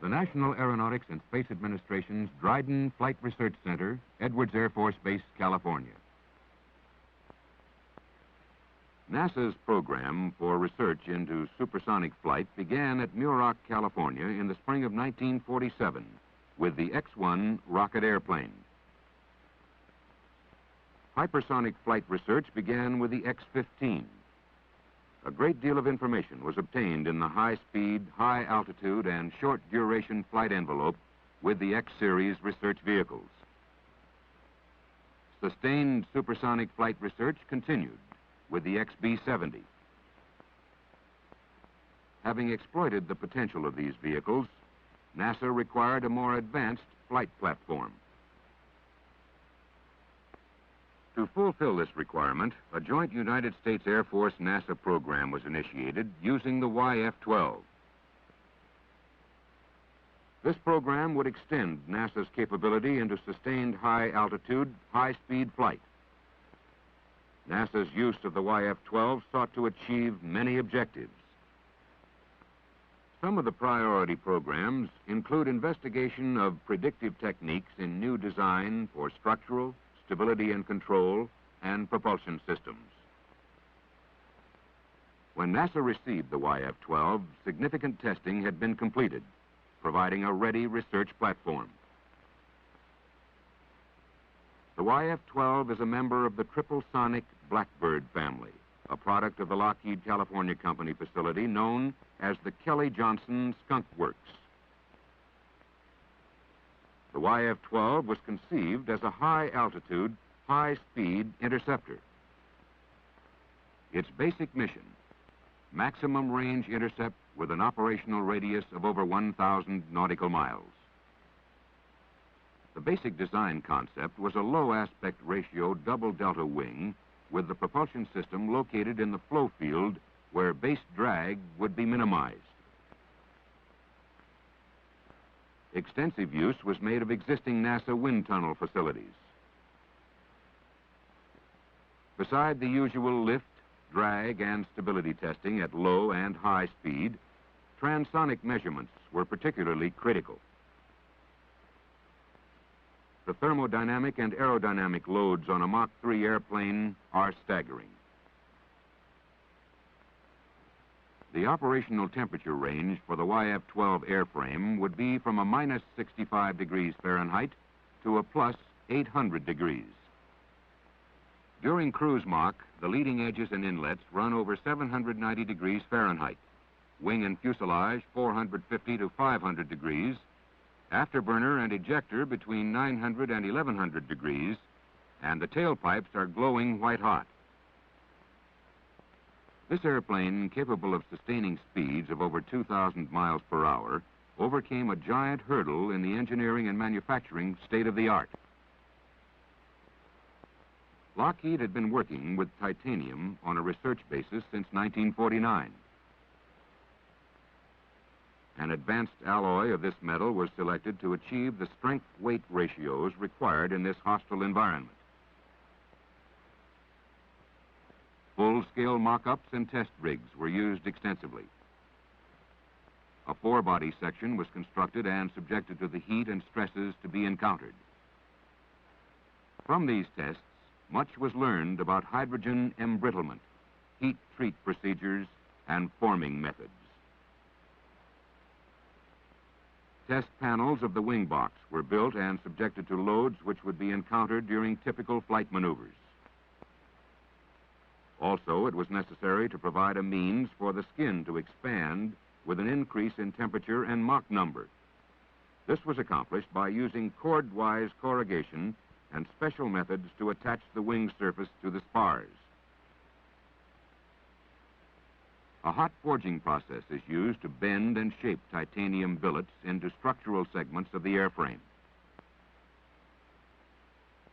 The National Aeronautics and Space Administration's Dryden Flight Research Center, Edwards Air Force Base, California. NASA's program for research into supersonic flight began at Muroc, California in the spring of 1947 with the X-1 rocket airplane. Hypersonic flight research began with the X-15. A great deal of information was obtained in the high-speed, high-altitude, and short-duration flight envelope with the X-series research vehicles. Sustained supersonic flight research continued with the XB-70. Having exploited the potential of these vehicles, NASA required a more advanced flight platform. To fulfill this requirement, a joint United States Air Force-NASA program was initiated using the YF-12. This program would extend NASA's capability into sustained high-altitude, high-speed flight. NASA's use of the YF-12 sought to achieve many objectives. Some of the priority programs include investigation of predictive techniques in new design for structural, stability and control, and propulsion systems. When NASA received the YF-12, significant testing had been completed, providing a ready research platform. The YF-12 is a member of the triple-sonic Blackbird family, a product of the Lockheed California Company facility known as the Kelly-Johnson Skunk Works. The YF-12 was conceived as a high-altitude, high-speed interceptor. Its basic mission, maximum range intercept with an operational radius of over 1,000 nautical miles. The basic design concept was a low aspect ratio double delta wing with the propulsion system located in the flow field where base drag would be minimized. Extensive use was made of existing NASA wind tunnel facilities. Beside the usual lift, drag, and stability testing at low and high speed, transonic measurements were particularly critical. The thermodynamic and aerodynamic loads on a Mach 3 airplane are staggering. The operational temperature range for the YF-12 airframe would be from a minus 65 degrees Fahrenheit to a plus 800 degrees. During cruise Mach, the leading edges and inlets run over 790 degrees Fahrenheit, wing and fuselage 450 to 500 degrees, afterburner and ejector between 900 and 1100 degrees, and the tailpipes are glowing white hot. This airplane, capable of sustaining speeds of over 2,000 miles per hour, overcame a giant hurdle in the engineering and manufacturing state-of-the-art. Lockheed had been working with titanium on a research basis since 1949. An advanced alloy of this metal was selected to achieve the strength-weight ratios required in this hostile environment. Full-scale mock-ups and test rigs were used extensively. A four-body section was constructed and subjected to the heat and stresses to be encountered. From these tests, much was learned about hydrogen embrittlement, heat treat procedures, and forming methods. Test panels of the wing box were built and subjected to loads which would be encountered during typical flight maneuvers. Also, it was necessary to provide a means for the skin to expand with an increase in temperature and Mach number. This was accomplished by using cord-wise corrugation and special methods to attach the wing surface to the spars. A hot forging process is used to bend and shape titanium billets into structural segments of the airframe.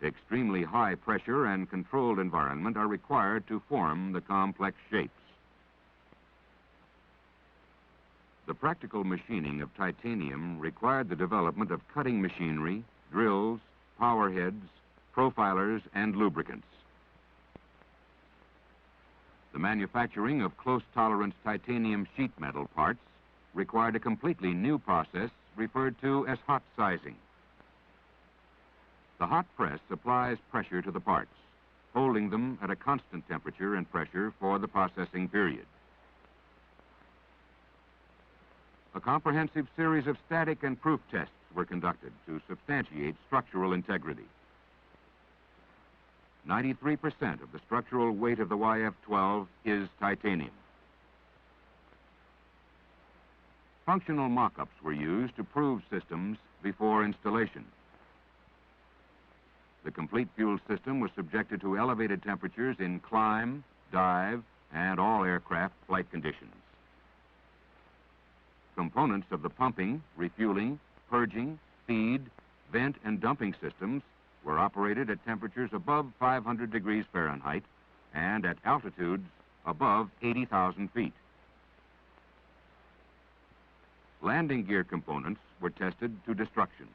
Extremely high pressure and controlled environment are required to form the complex shapes. The practical machining of titanium required the development of cutting machinery, drills, power heads, profilers, and lubricants. The manufacturing of close-tolerance titanium sheet metal parts required a completely new process referred to as hot sizing. The hot press applies pressure to the parts, holding them at a constant temperature and pressure for the processing period. A comprehensive series of static and proof tests were conducted to substantiate structural integrity. 93% of the structural weight of the YF-12 is titanium. Functional mock-ups were used to prove systems before installation. The complete fuel system was subjected to elevated temperatures in climb, dive, and all aircraft flight conditions. Components of the pumping, refueling, purging, feed, vent, and dumping systems were operated at temperatures above 500 degrees Fahrenheit and at altitudes above 80,000 feet. Landing gear components were tested to destruction.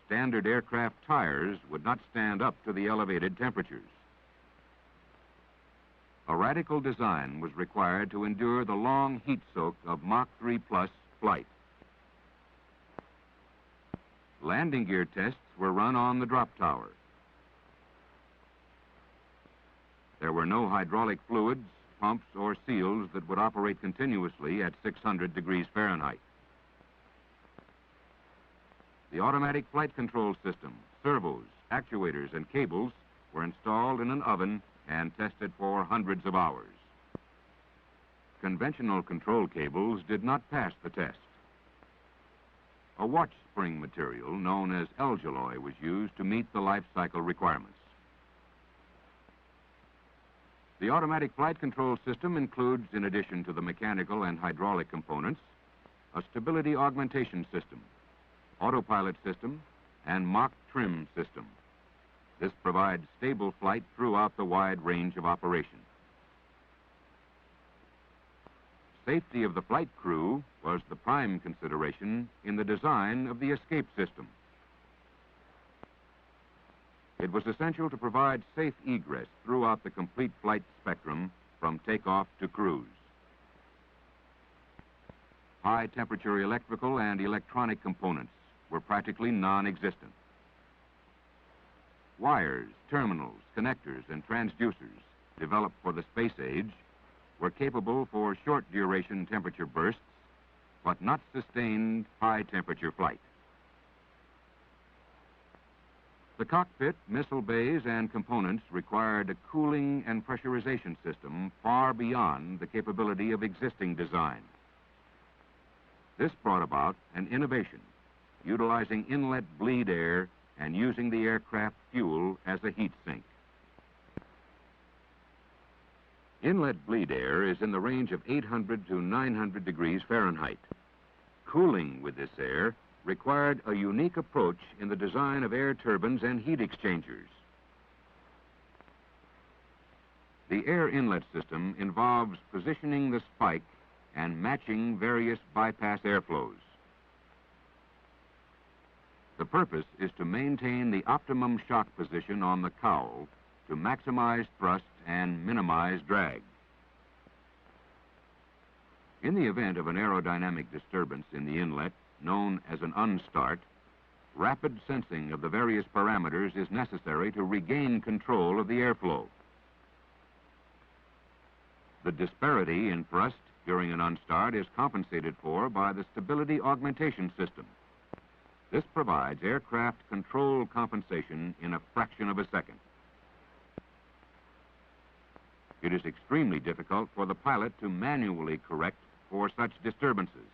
Standard aircraft tires would not stand up to the elevated temperatures. A radical design was required to endure the long heat soak of Mach 3+ flight. Landing gear tests were run on the drop tower. There were no hydraulic fluids, pumps, or seals that would operate continuously at 600 degrees Fahrenheit. The automatic flight control system, servos, actuators, and cables were installed in an oven and tested for hundreds of hours. Conventional control cables did not pass the test. A watch spring material known as alloy was used to meet the life cycle requirements. The automatic flight control system includes, in addition to the mechanical and hydraulic components, a stability augmentation system, autopilot system, and Mach trim system. This provides stable flight throughout the wide range of operation. Safety of the flight crew was the prime consideration in the design of the escape system. It was essential to provide safe egress throughout the complete flight spectrum from takeoff to cruise. High-temperature electrical and electronic components were practically non-existent. Wires, terminals, connectors, and transducers developed for the space age were capable for short-duration temperature bursts, but not sustained high-temperature flight. The cockpit, missile bays, and components required a cooling and pressurization system far beyond the capability of existing design. This brought about an innovation, utilizing inlet bleed air and using the aircraft fuel as a heat sink. Inlet bleed air is in the range of 800 to 900 degrees Fahrenheit. Cooling with this air required a unique approach in the design of air turbines and heat exchangers. The air inlet system involves positioning the spike and matching various bypass airflows. The purpose is to maintain the optimum shock position on the cowl to maximize thrust and minimize drag. In the event of an aerodynamic disturbance in the inlet, known as an unstart, rapid sensing of the various parameters is necessary to regain control of the airflow. The disparity in thrust during an unstart is compensated for by the stability augmentation system. This provides aircraft control compensation in a fraction of a second. It is extremely difficult for the pilot to manually correct for such disturbances.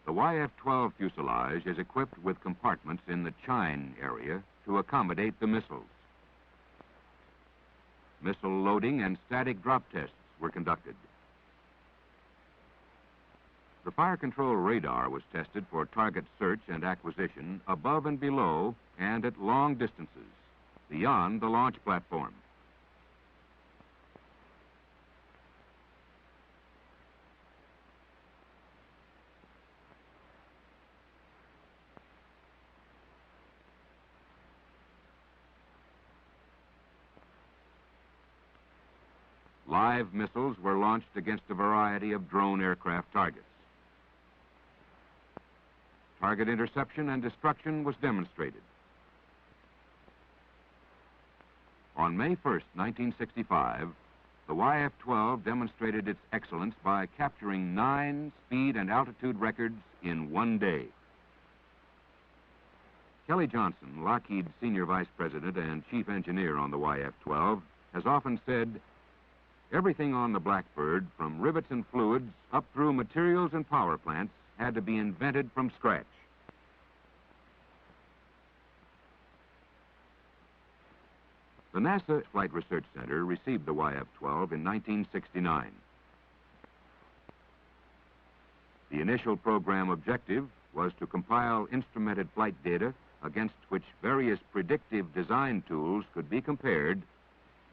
The YF-12 fuselage is equipped with compartments in the chine area to accommodate the missiles. Missile loading and static drop tests were conducted. The fire control radar was tested for target search and acquisition above and below and at long distances, beyond the launch platform. live missiles were launched against a variety of drone aircraft targets. Target interception and destruction was demonstrated. On May 1st, 1965, the YF-12 demonstrated its excellence by capturing 9 speed and altitude records in one day. Kelly Johnson, Lockheed's senior vice president and chief engineer on the YF-12, has often said, everything on the Blackbird, from rivets and fluids up through materials and power plants, had to be invented from scratch. The NASA Flight Research Center received the YF-12 in 1969. The initial program objective was to compile instrumented flight data against which various predictive design tools could be compared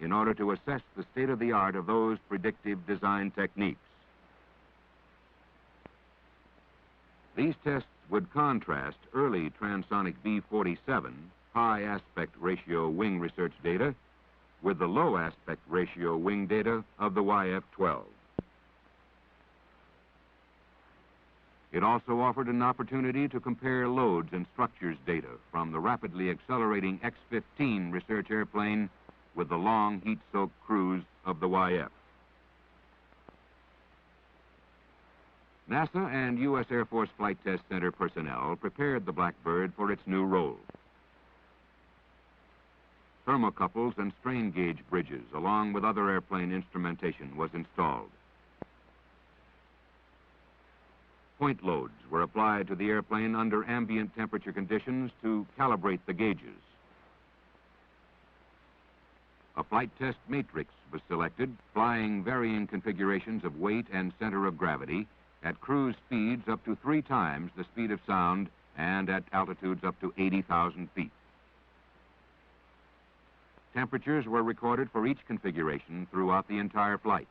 in order to assess the state-of-the-art of those predictive design techniques. These tests would contrast early transonic B-47 high aspect ratio wing research data with the low aspect ratio wing data of the YF-12. It also offered an opportunity to compare loads and structures data from the rapidly accelerating X-15 research airplane with the long heat-soaked cruise of the YF. NASA and U.S. Air Force Flight Test Center personnel prepared the Blackbird for its new role. Thermocouples and strain gauge bridges, along with other airplane instrumentation, was installed. Point loads were applied to the airplane under ambient temperature conditions to calibrate the gauges. A flight test matrix was selected, flying varying configurations of weight and center of gravity at cruise speeds up to 3 times the speed of sound and at altitudes up to 80,000 feet. Temperatures were recorded for each configuration throughout the entire flight.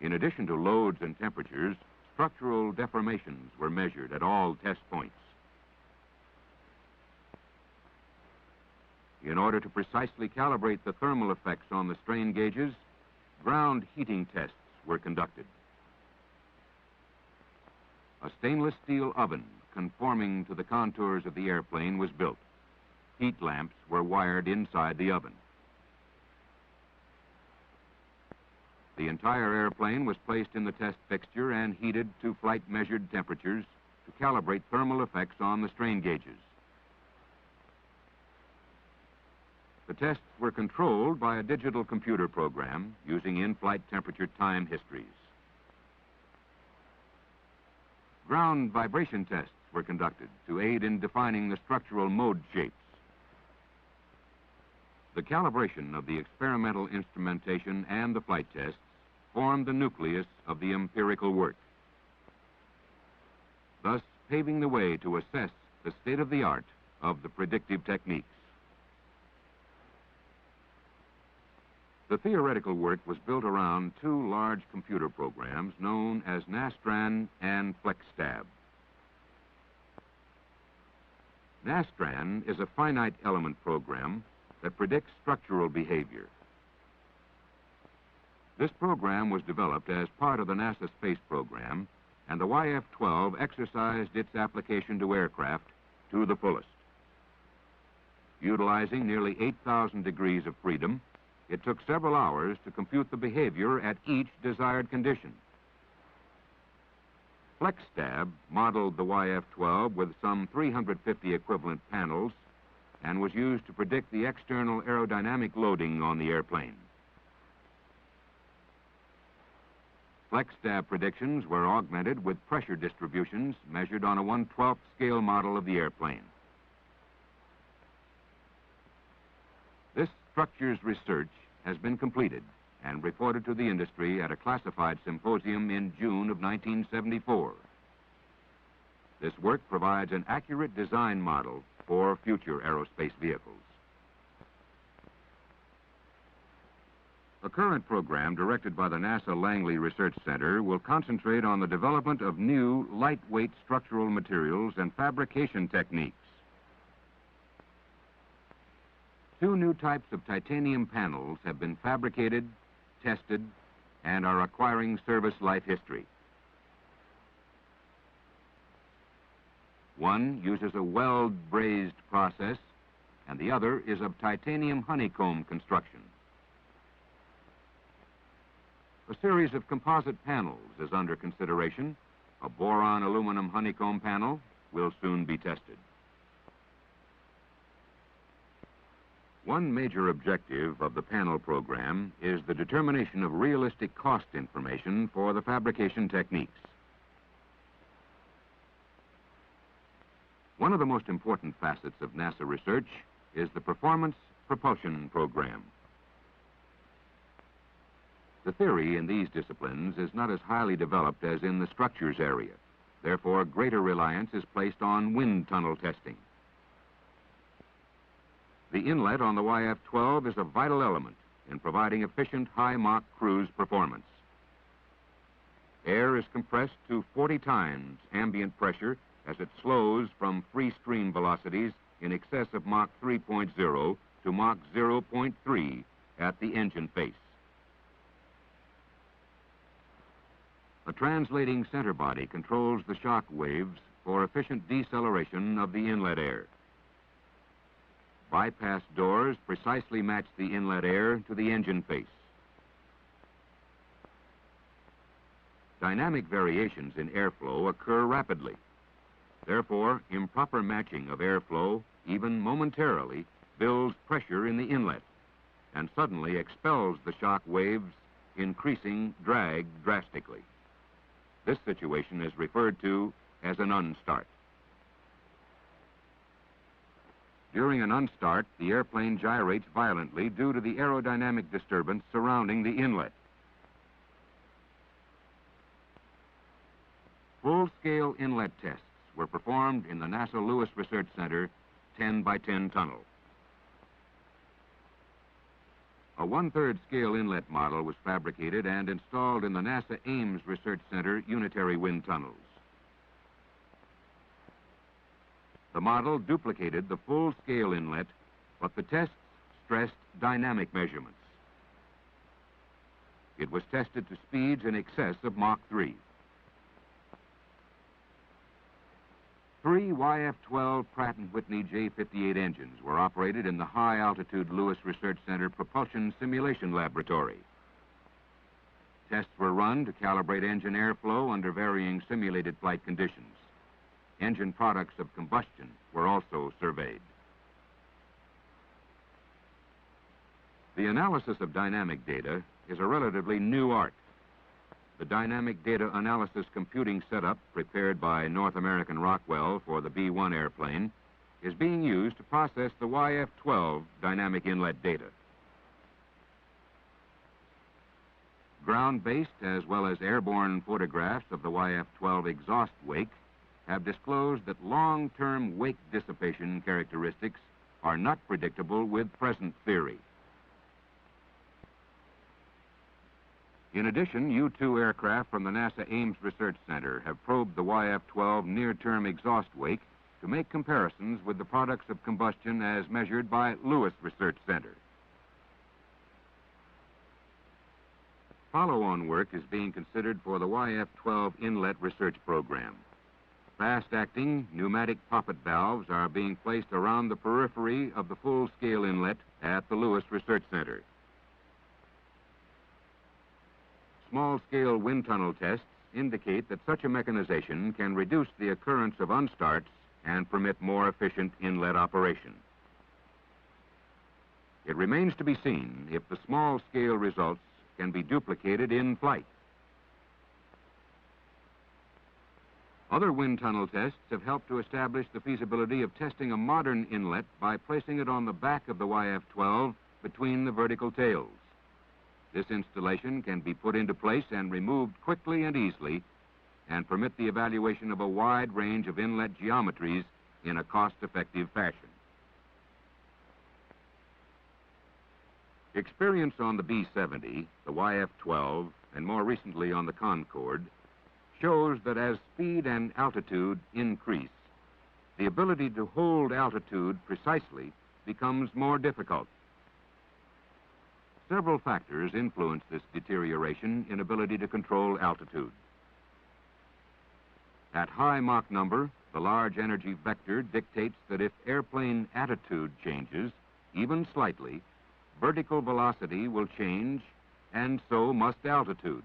In addition to loads and temperatures, structural deformations were measured at all test points. In order to precisely calibrate the thermal effects on the strain gauges, ground heating tests were conducted. A stainless steel oven conforming to the contours of the airplane was built. Heat lamps were wired inside the oven. The entire airplane was placed in the test fixture and heated to flight-measured temperatures to calibrate thermal effects on the strain gauges. The tests were controlled by a digital computer program using in-flight temperature time histories. Ground vibration tests were conducted to aid in defining the structural mode shapes. The calibration of the experimental instrumentation and the flight tests formed the nucleus of the empirical work, thus paving the way to assess the state-of-the-art of the predictive techniques. The theoretical work was built around 2 large computer programs known as Nastran and FlexStab. Nastran is a finite element program that predicts structural behavior. This program was developed as part of the NASA space program, and the YF-12 exercised its application to aircraft to the fullest. Utilizing nearly 8,000 degrees of freedom, it took several hours to compute the behavior at each desired condition. FlexStab modeled the YF-12 with some 350 equivalent panels and was used to predict the external aerodynamic loading on the airplane. FlexStab predictions were augmented with pressure distributions measured on a 1/12 scale model of the airplane. This structures research has been completed and reported to the industry at a classified symposium in June of 1974. This work provides an accurate design model for future aerospace vehicles. A current program directed by the NASA Langley Research Center will concentrate on the development of new lightweight structural materials and fabrication techniques. 2 new types of titanium panels have been fabricated, tested, and are acquiring service life history. One uses a weld-brazed process, and the other is of titanium honeycomb construction. A series of composite panels is under consideration. A boron aluminum honeycomb panel will soon be tested. One major objective of the panel program is the determination of realistic cost information for the fabrication techniques. One of the most important facets of NASA research is the Performance Propulsion Program. The theory in these disciplines is not as highly developed as in the structures area. Therefore, greater reliance is placed on wind tunnel testing. The inlet on the YF-12 is a vital element in providing efficient high Mach cruise performance. Air is compressed to 40 times ambient pressure as it slows from free stream velocities in excess of Mach 3.0 to Mach 0.3 at the engine face. A translating center body controls the shock waves for efficient deceleration of the inlet air. Bypass doors precisely match the inlet air to the engine face. Dynamic variations in airflow occur rapidly. Therefore, improper matching of airflow, even momentarily, builds pressure in the inlet and suddenly expels the shock waves, increasing drag drastically. This situation is referred to as an unstart. During an unstart, the airplane gyrates violently due to the aerodynamic disturbance surrounding the inlet. Full-scale inlet tests were performed in the NASA Lewis Research Center 10 by 10 tunnel. A 1/3 scale inlet model was fabricated and installed in the NASA Ames Research Center unitary wind tunnels. The model duplicated the full-scale inlet, but the tests stressed dynamic measurements. It was tested to speeds in excess of Mach 3. 3 YF-12 Pratt & Whitney J58 engines were operated in the high-altitude Lewis Research Center Propulsion Simulation Laboratory. Tests were run to calibrate engine airflow under varying simulated flight conditions. Engine products of combustion were also surveyed. The analysis of dynamic data is a relatively new art. The dynamic data analysis computing setup prepared by North American Rockwell for the B-1 airplane is being used to process the YF-12 dynamic inlet data. Ground-based as well as airborne photographs of the YF-12 exhaust wake have disclosed that long-term wake dissipation characteristics are not predictable with present theory. In addition, U-2 aircraft from the NASA Ames Research Center have probed the YF-12 near-term exhaust wake to make comparisons with the products of combustion as measured by Lewis Research Center. Follow-on work is being considered for the YF-12 inlet research program. Fast-acting pneumatic poppet valves are being placed around the periphery of the full-scale inlet at the Lewis Research Center. Small-scale wind tunnel tests indicate that such a mechanization can reduce the occurrence of unstarts and permit more efficient inlet operation. It remains to be seen if the small-scale results can be duplicated in flight. Other wind tunnel tests have helped to establish the feasibility of testing a modern inlet by placing it on the back of the YF-12 between the vertical tails. This installation can be put into place and removed quickly and easily and permit the evaluation of a wide range of inlet geometries in a cost-effective fashion. Experience on the B-70, the YF-12, and more recently on the Concorde shows that as speed and altitude increase, the ability to hold altitude precisely becomes more difficult. Several factors influence this deterioration in ability to control altitude. At high Mach number, the large energy vector dictates that if airplane attitude changes, even slightly, vertical velocity will change, and so must altitude.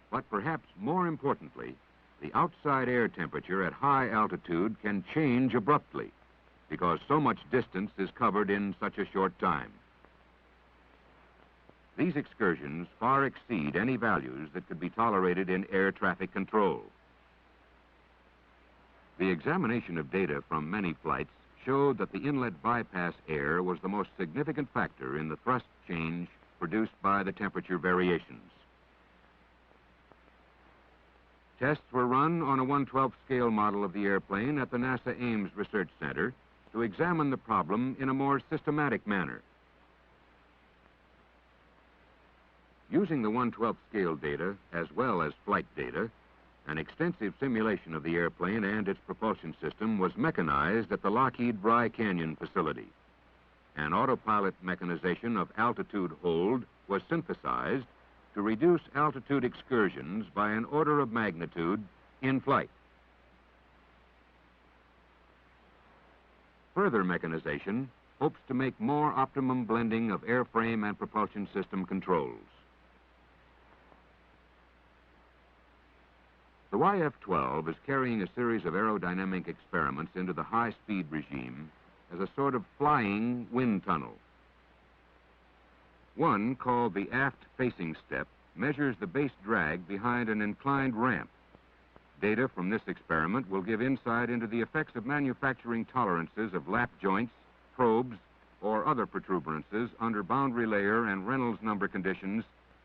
But perhaps more importantly, the outside air temperature at high altitude can change abruptly because so much distance is covered in such a short time. These excursions far exceed any values that could be tolerated in air traffic control. The examination of data from many flights showed that the inlet bypass air was the most significant factor in the thrust change produced by the temperature variations. Tests were run on a 1/12 scale model of the airplane at the NASA Ames Research Center to examine the problem in a more systematic manner. Using the 1/12 scale data as well as flight data, an extensive simulation of the airplane and its propulsion system was mechanized at the Lockheed Bry Canyon facility. An autopilot mechanization of altitude hold was synthesized to reduce altitude excursions by an order of magnitude in flight. Further mechanization hopes to make more optimum blending of airframe and propulsion system controls. The YF-12 is carrying a series of aerodynamic experiments into the high-speed regime as a sort of flying wind tunnel. One, called the aft-facing step, measures the base drag behind an inclined ramp. Data from this experiment will give insight into the effects of manufacturing tolerances of lap joints, probes, or other protuberances under boundary layer and Reynolds number conditions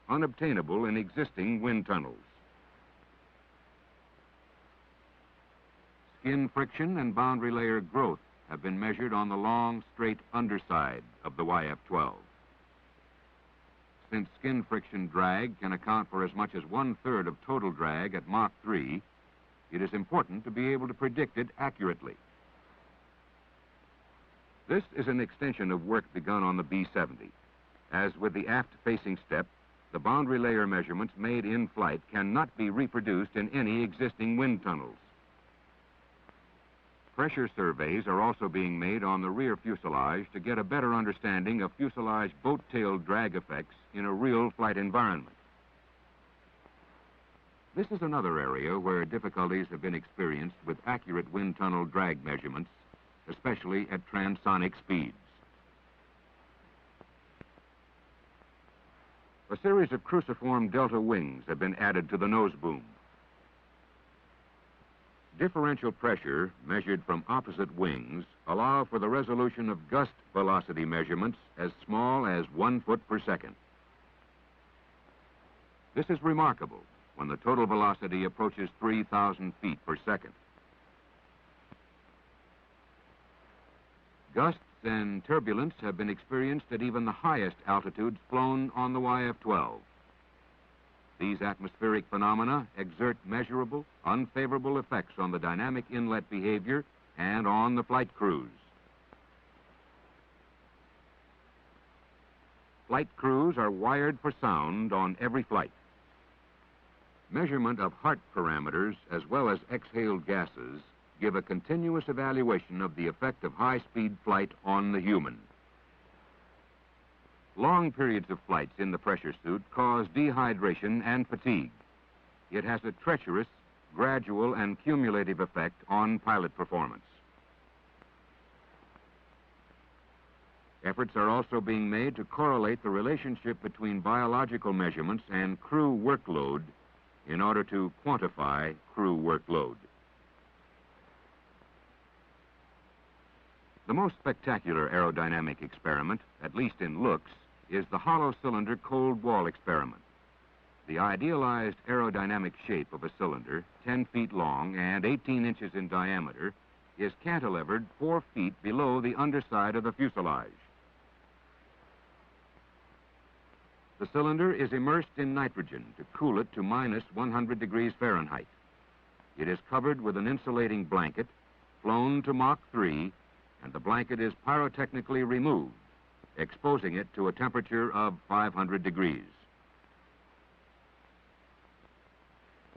unobtainable in existing wind tunnels. Skin friction and boundary layer growth have been measured on the long, straight underside of the YF-12. Since skin friction drag can account for as much as 1/3 of total drag at Mach 3, it is important to be able to predict it accurately. This is an extension of work begun on the B-70. As with the aft-facing step, the boundary layer measurements made in flight cannot be reproduced in any existing wind tunnels. Pressure surveys are also being made on the rear fuselage to get a better understanding of fuselage boat-tail drag effects in a real flight environment. This is another area where difficulties have been experienced with accurate wind tunnel drag measurements, especially at transonic speeds. A series of cruciform delta wings have been added to the nose boom. Differential pressure measured from opposite wings allow for the resolution of gust velocity measurements as small as 1 foot per second. This is remarkable when the total velocity approaches 3,000 feet per second. Gusts and turbulence have been experienced at even the highest altitudes flown on the YF-12. These atmospheric phenomena exert measurable, unfavorable effects on the dynamic inlet behavior and on the flight crews. Flight crews are wired for sound on every flight. Measurement of heart parameters as well as exhaled gases give a continuous evaluation of the effect of high-speed flight on the human. Long periods of flights in the pressure suit cause dehydration and fatigue. It has a treacherous, gradual, and cumulative effect on pilot performance. Efforts are also being made to correlate the relationship between biological measurements and crew workload in order to quantify crew workload. The most spectacular aerodynamic experiment, at least in looks, is the hollow cylinder cold wall experiment. The idealized aerodynamic shape of a cylinder, 10 feet long and 18 inches in diameter, is cantilevered 4 feet below the underside of the fuselage. The cylinder is immersed in nitrogen to cool it to minus 100 degrees Fahrenheit. It is covered with an insulating blanket, flown to Mach 3, and the blanket is pyrotechnically removed, exposing it to a temperature of 500 degrees.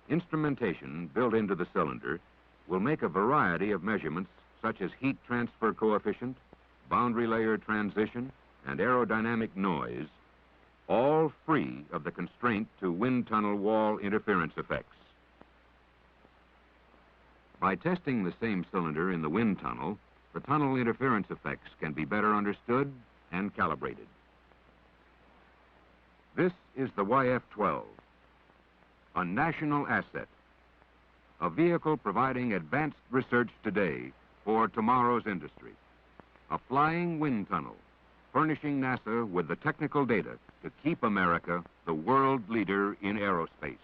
Instrumentation built into the cylinder will make a variety of measurements such as heat transfer coefficient, boundary layer transition, and aerodynamic noise, all free of the constraint to wind tunnel wall interference effects. By testing the same cylinder in the wind tunnel, the tunnel interference effects can be better understood and calibrated. This is the YF-12, a national asset, a vehicle providing advanced research today for tomorrow's industry, a flying wind tunnel, furnishing NASA with the technical data to keep America the world leader in aerospace.